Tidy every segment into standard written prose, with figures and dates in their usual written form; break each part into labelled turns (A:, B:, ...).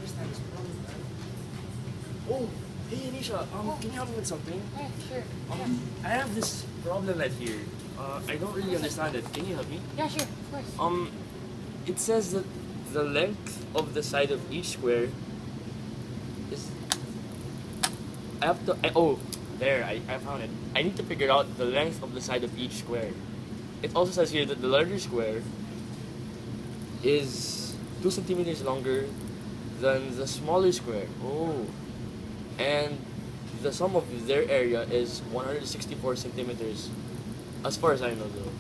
A: understand this problem, man. Oh, hey Anisha, can you help me with something?
B: Yeah, sure.
A: I have this problem right here. I don't really understand it. Can you help me?
B: Yeah, sure, of course.
A: It says that the length of the side of each square is. I have to. Oh, there, I found it. I need to figure out the length of the side of each square. It also says here that the larger square is 2 centimeters longer than the smaller square. Oh. And the sum of their area is 164 centimeters. As far as I know, though.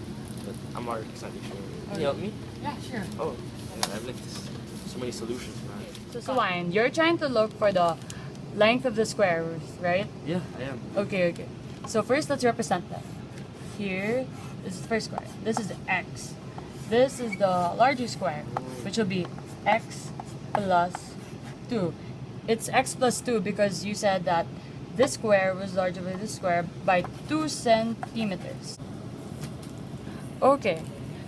A: But I'm not exactly sure. Can you help me?
B: Yeah, sure.
A: Oh, yeah, I have like so many solutions, man.
B: So Lion, you're trying to look for the length of the square, right?
A: Yeah, I am.
B: Okay. So first, let's represent that. Here is the first square. This is x. This is the larger square, which will be x plus 2. It's x plus 2 because you said that this square was larger than this square by 2 centimeters. Okay,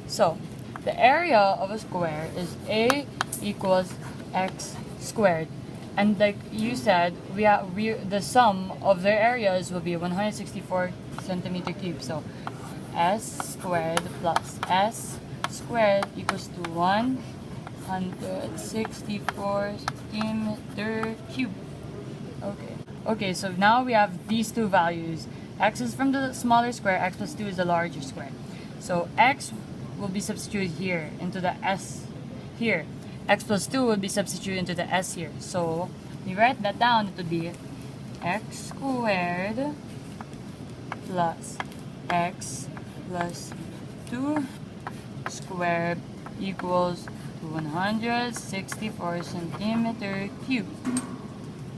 B: so the area of a square is a equals x squared. And like you said, the sum of their areas will be 164 centimeter cubed. So s squared plus s squared equals to 164 centimeter cubed. Okay, so now we have these two values. X is from the smaller square, x plus 2 is the larger square. So x will be substituted here into the s here. X plus 2 will be substituted into the s here. So we write that down, it would be x squared plus x plus 2 squared equals to 164 centimeter cubed.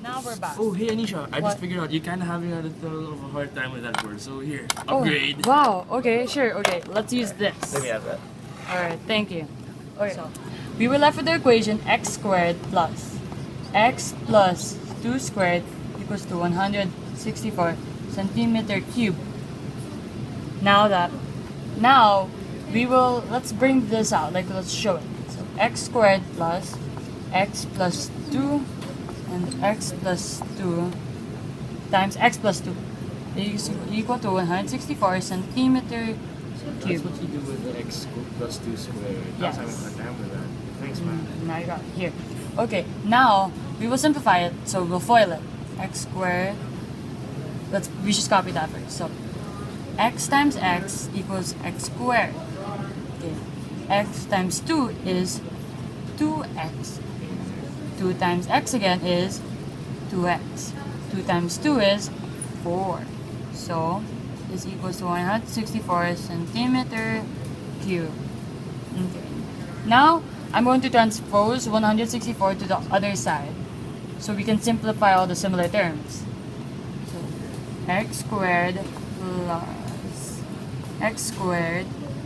B: Now we're back.
A: Oh, hey Anisha, I
B: What?
A: just figured out you're kind of having a little of a hard time with that word. So here,
B: Oh,
A: upgrade.
B: wow, okay, sure, okay. Let's use this.
A: Let me have that.
B: Alright, thank you. Okay, so we were left with the equation x squared plus x plus 2 squared equals to 164 centimeter cubed. Now let's bring this out, like let's show it. So x squared plus x plus 2 and x plus 2 times x plus 2 is equal to 164 centimeter
A: That's
B: cubed.
A: what you do with the x plus 2 squared.
B: Yes.
A: I was having a hard time with that. Thanks, man.
B: Now you got it here. Okay, now we will simplify it, so we'll FOIL it. X squared. We should copy that first. So x times x equals x squared. Okay. X times 2 is 2x. 2 times x again is 2x. 2 times 2 is 4. So this equals to 164 centimeter cubed. Okay. Now I'm going to transpose 164 to the other side so we can simplify all the similar terms. So x squared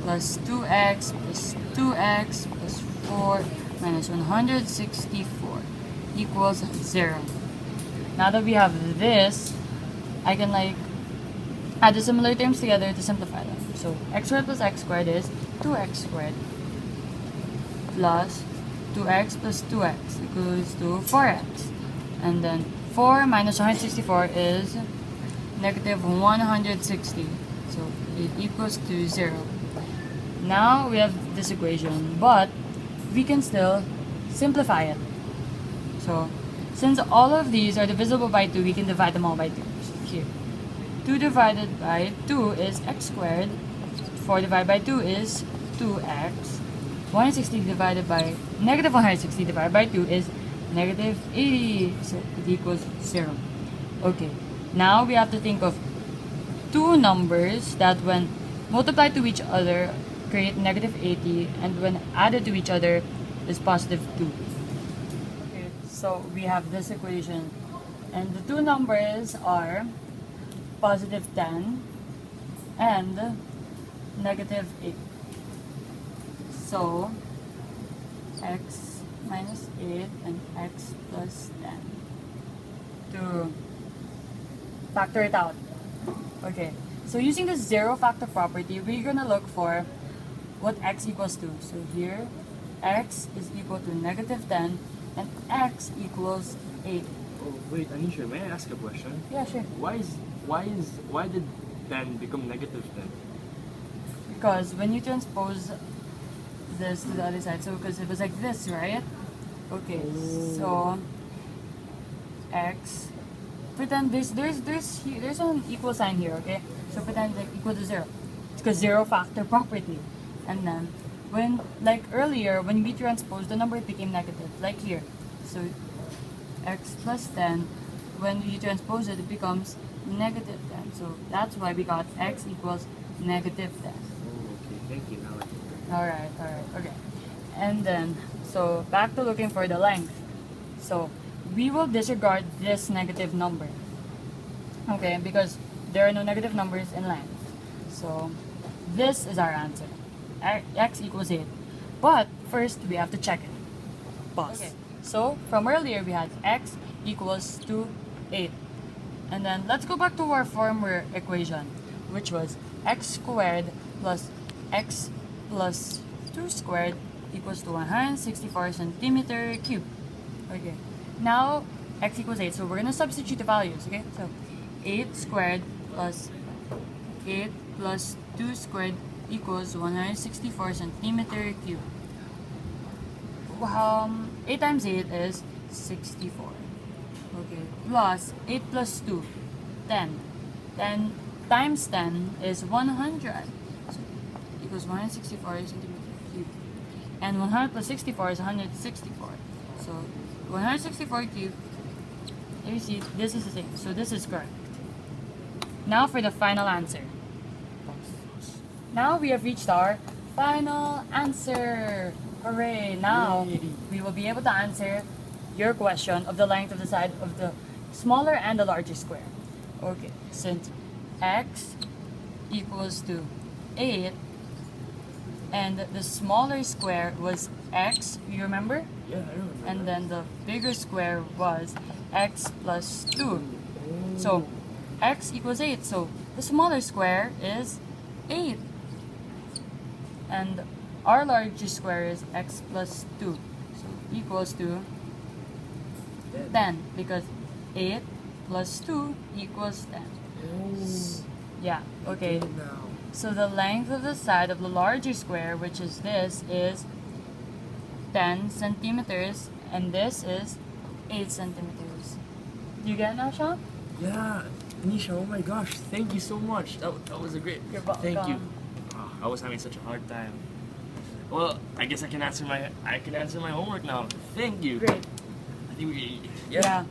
B: plus 2x plus 2x plus 4 minus 164 equals 0. Now that we have this, I can add the similar terms together to simplify them. So x squared plus x squared is 2x squared plus 2x plus 2x equals to 4x. And then 4 minus 164 is negative 160. So it equals to 0. Now we have this equation, but we can still simplify it. So since all of these are divisible by 2, we can divide them all by 2. So here, 2 divided by 2 is x squared. 4 divided by 2 is 2x. 160 divided by negative 160 divided by 2 is negative 80. So it equals 0. Okay, now we have to think of two numbers that when multiplied to each other create negative 80 and when added to each other is positive 2. Okay, so we have this equation and the two numbers are positive 10 and negative 8. So x minus 8 and x plus 10 to factor it out. Okay, so using the zero factor property, we're gonna look for what x equals to. So here, x is equal to negative 10 and x equals 8.
A: Oh wait, Anisha, may I ask a question?
B: Yeah, sure.
A: Why did 10 become negative 10?
B: Because when you transpose this to the other side, so because it was like this, right? Okay, so x, pretend there's an equal sign here, okay? So pretend like equal to 0. It's because 0 factor property. And then when, like earlier, when we transposed the number, it became negative, like here. So x plus 10, when you transpose it, it becomes negative 10. So that's why we got x equals negative 10.
A: Oh, okay, thank you. Now I get it.
B: Alright, okay. And then, so back to looking for the length. So we will disregard this negative number. Okay, because there are no negative numbers in length. So this is our answer. X equals 8. But first, we have to check it. Pause. Okay. So from earlier, we had x equals to 8. And then let's go back to our former equation, which was x squared plus x plus 2 squared equals to 164 centimeter cubed. Okay. Now x equals 8. So we're gonna substitute the values. Okay. So 8 squared plus 8 plus 2 squared equals 164 centimeter cubed. 8 times 8 is 64. Okay, plus 8 plus 2, 10. 10 times 10 is 100. So equals 164 centimeter cubed. And 100 plus 64 is 164. So 164 cubed, you see, this is the same. So this is correct. Now for the final answer. Now we have reached our final answer. Hooray! Now we will be able to answer your question of the length of the side of the smaller and the larger square. Okay, since x equals to 8 and the smaller square was x, you remember?
A: Yeah, I remember.
B: And then the bigger square was x plus 2. So x equals 8. So the smaller square is 8. And our largest square is x plus 2. So equals to 10. Because 8 plus 2 equals 10. Yeah, okay.
A: Now.
B: So the length of the side of the larger square, which is this, is 10 centimeters. And this is 8 centimeters. Do you get it now, Sean?
A: Yeah, Anisha, oh my gosh, thank you so much. That was a great.
B: You're welcome.
A: Thank you. Oh, I was having such a hard time. Well, I guess I can answer my homework now. Thank you.
B: Great.
A: I think we
B: Yeah.